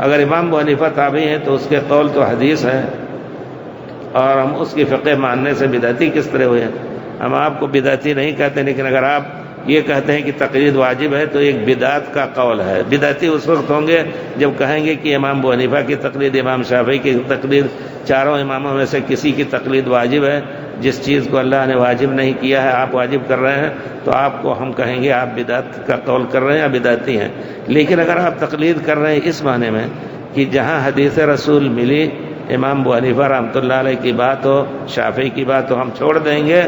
اگر امام ابو حنیفہ تابعی ہیں تو اس کے قول تو حدیث ہے، اور ہم اس کی فقہ ماننے سے بدعتی کس طرح ہوئے؟ ہم آپ کو بدعتی نہیں کہتے، لیکن اگر آپ یہ کہتے ہیں کہ تقلید واجب ہے تو ایک بدعت کا قول ہے۔ بدعتی اس وقت ہوں گے جب کہیں گے کہ امام ابو حنیفہ کی تقلید، امام شافعی کی تقلید، چاروں اماموں میں سے کسی کی تقلید واجب ہے۔ جس چیز کو اللہ نے واجب نہیں کیا ہے آپ واجب کر رہے ہیں، تو آپ کو ہم کہیں گے آپ بدعت کا قول کر رہے ہیں یا بدعتی ہیں۔ لیکن اگر آپ تقلید کر رہے ہیں اس معنی میں کہ جہاں حدیث رسول ملی، امام ابو حنیفہ رحمۃ اللہ علیہ کی بات ہو، شافعی کی بات ہو، ہم چھوڑ دیں گے،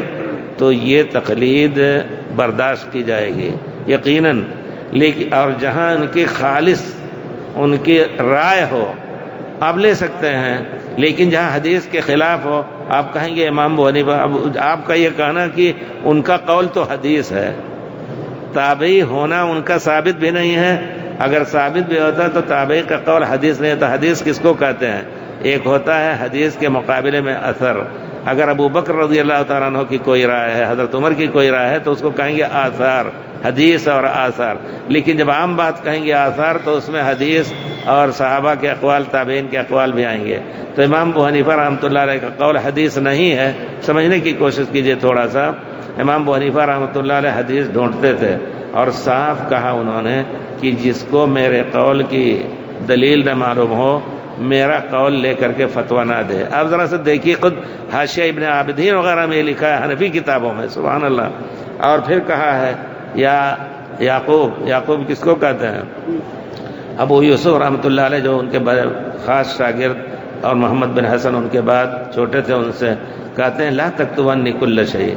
تو یہ تقلید برداشت کی جائے گی یقیناً۔ لیکن اور جہاں ان کی خالص ان کی رائے ہو آپ لے سکتے ہیں، لیکن جہاں حدیث کے خلاف ہو آپ کہیں گے امام ابو حنیفہ، اب آپ کا یہ کہنا کہ ان کا قول تو حدیث ہے، تابعی ہونا ان کا ثابت بھی نہیں ہے۔ اگر ثابت بھی ہوتا تو تابعی کا قول حدیث نہیں ہوتا۔ حدیث کس کو کہتے ہیں؟ ایک ہوتا ہے حدیث کے مقابلے میں اثر۔ اگر ابو بکر رضی اللہ تعالیٰ عنہ کی کوئی رائے ہے، حضرت عمر کی کوئی رائے ہے، تو اس کو کہیں گے آثار، حدیث اور آثار۔ لیکن جب عام بات کہیں گے آثار تو اس میں حدیث اور صحابہ کے اقوال، تابعین کے اقوال بھی آئیں گے۔ تو امام ابو حنیفہ رحمۃ اللہ علیہ کا قول حدیث نہیں ہے، سمجھنے کی کوشش کیجئے تھوڑا سا۔ امام ابو حنیفہ رحمۃ اللہ علیہ حدیث ڈھونڈتے تھے، اور صاف کہا انہوں نے کہ جس کو میرے قول کی دلیل نہ معلوم ہو میرا قول لے کر کے فتویٰ نہ دے۔ آپ ذرا سے دیکھیے، خود حاشیہ ابن عابدین وغیرہ میں لکھا ہے، حنفی کتابوں میں، سبحان اللہ۔ اور پھر کہا ہے یا یعقوب کس کو کہتے ہیں؟ ابو یوسف رحمۃ اللہ علیہ، جو ان کے بڑے خاص شاگرد، اور محمد بن حسن ان کے بعد چھوٹے تھے، ان سے کہتے ہیں لا تکتبنی کل شیء،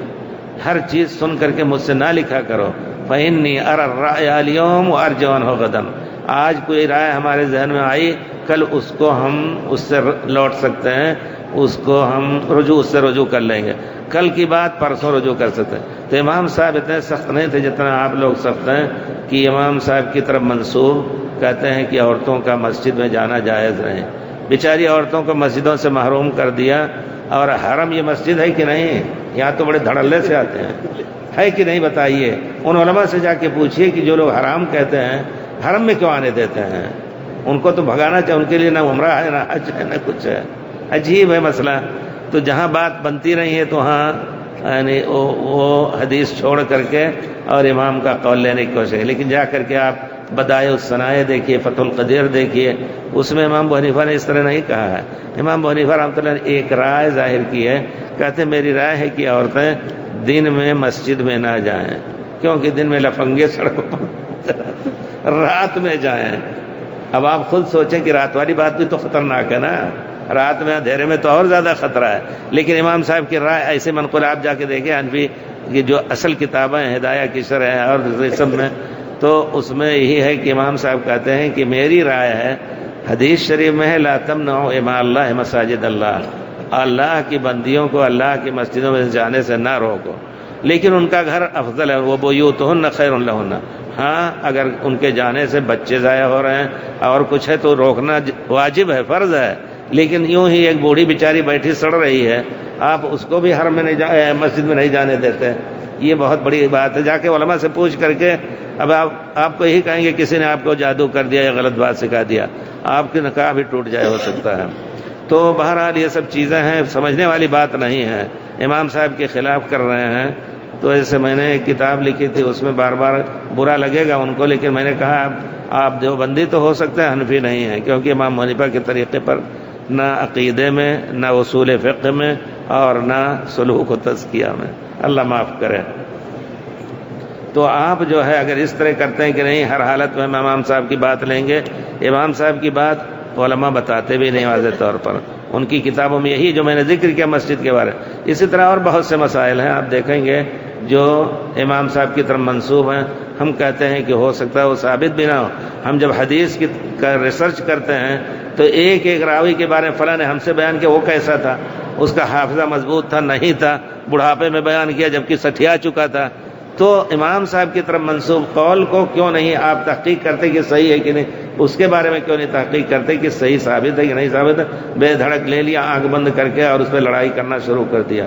ہر چیز سن کر کے مجھ سے نہ لکھا کرو، فإنی اری الرأی اليوم وارجو عنہ غدا، آج کوئی رائے ہمارے ذہن میں آئی، کل اس کو ہم اس سے لوٹ سکتے ہیں، اس کو ہم اس سے رجوع کر لیں گے، کل کی بات پرسوں رجوع کر سکتے ہیں۔ تو امام صاحب اتنے سخت نہیں تھے جتنا آپ لوگ سخت ہیں، کہ امام صاحب کی طرف منسوب کہتے ہیں کہ عورتوں کا مسجد میں جانا جائز نہیں۔ بیچاری عورتوں کو مسجدوں سے محروم کر دیا، اور حرم یہ مسجد ہے کہ نہیں؟ یہاں تو بڑے دھڑلے سے آتے ہیں، ہے کہ نہیں بتائیے؟ ان علماء سے جا کے پوچھئے کہ جو لوگ حرام کہتے ہیں حرم میں کیوں آنے دیتے ہیں؟ ان کو تو بھگانا چاہیے، ان کے لیے نہ عمرہ ہے، نہ حج ہے، نہ کچھ ہے۔ عجیب ہے مسئلہ۔ تو جہاں بات بنتی نہیں ہے تو ہاں یعنی وہ حدیث چھوڑ کر کے اور امام کا قول لینے کی کوشش ہے۔ لیکن جا کر کے آپ بدائع الصنائع دیکھیے، فتح القدیر دیکھیے، اس میں امام ابو حنیفہ نے اس طرح نہیں کہا ہے۔ امام ابو حنیفہ رحمۃ اللہ نے ایک رائے ظاہر کی ہے، کہتے میری رائے ہے کہ عورتیں دن میں مسجد میں نہ جائیں، کیونکہ دن میں لفنگے سڑکوں پر، رات میں جائیں۔ اب آپ خود سوچیں کہ رات والی بات بھی تو خطرناک ہے نا، رات میں اندھیرے میں تو اور زیادہ خطرہ ہے۔ لیکن امام صاحب کی رائے ایسے منقول، آپ جا کے دیکھیں حنفی کی جو اصل کتابیں ہیں، ہدایہ کی شرح ہے اور سب میں، تو اس میں یہی ہے کہ امام صاحب کہتے ہیں کہ میری رائے ہے، حدیث شریف میں ہے لا تمنعوا اماء اللہ مساجد اللہ، اللہ کی بندیوں کو اللہ کی مسجدوں میں جانے سے نہ روکو، لیکن ان کا گھر افضل ہے، وہ بیوتہن خیر لہن، ہاں اگر ان کے جانے سے بچے ضائع ہو رہے ہیں اور کچھ ہے تو روکنا واجب ہے، فرض ہے۔ لیکن یوں ہی ایک بوڑھی بیچاری بیٹھی سڑ رہی ہے، آپ اس کو بھی حرم میں نہیں مسجد میں نہیں جانے دیتے، یہ بہت بڑی بات ہے۔ جا کے علماء سے پوچھ کر کے، اب آپ کو یہی کہیں گے کسی نے آپ کو جادو کر دیا یا غلط بات سکھا دیا، آپ کی نکاح بھی ٹوٹ جائے، ہو سکتا ہے۔ تو بہرحال یہ سب چیزیں ہیں، سمجھنے والی بات نہیں ہے۔ امام صاحب کے خلاف کر رہے ہیں، تو ایسے میں نے ایک کتاب لکھی تھی، اس میں بار بار برا لگے گا ان کو، لیکن میں نے کہا آپ دیوبندی تو ہو سکتے ہیں، حنفی نہیں ہیں، کیونکہ امام حنیفہ کے طریقے پر نہ عقیدے میں، نہ اصول فقہ میں، اور نہ سلوک و تزکیہ میں، اللہ معاف کرے۔ تو آپ جو ہے اگر اس طرح کرتے ہیں کہ نہیں ہر حالت میں ہم امام صاحب کی بات لیں گے، امام صاحب کی بات علماء بتاتے بھی نہیں واضح طور پر، ان کی کتابوں میں یہی جو میں نے ذکر کیا مسجد کے بارے میں، اسی طرح اور بہت سے مسائل ہیں آپ دیکھیں گے جو امام صاحب کی طرف منسوب ہیں، ہم کہتے ہیں کہ ہو سکتا ہے وہ ثابت بھی نہ ہو۔ ہم جب حدیث کی ریسرچ کرتے ہیں تو ایک ایک راوی کے بارے میں فلاں نے ہم سے بیان کیا، وہ کیسا تھا، اس کا حافظہ مضبوط تھا نہیں تھا، بڑھاپے میں بیان کیا جبکہ سٹھیا چکا تھا۔ تو امام صاحب کی طرف منسوب قول کو کیوں نہیں آپ تحقیق کرتے کہ صحیح ہے کہ نہیں، اس کے بارے میں کیوں نہیں تحقیق کرتے کہ صحیح ثابت ہے کہ نہیں ثابت ہے؟ بے دھڑک لے لیا آنکھ بند کر کے اور اس پہ لڑائی کرنا شروع کر دیا۔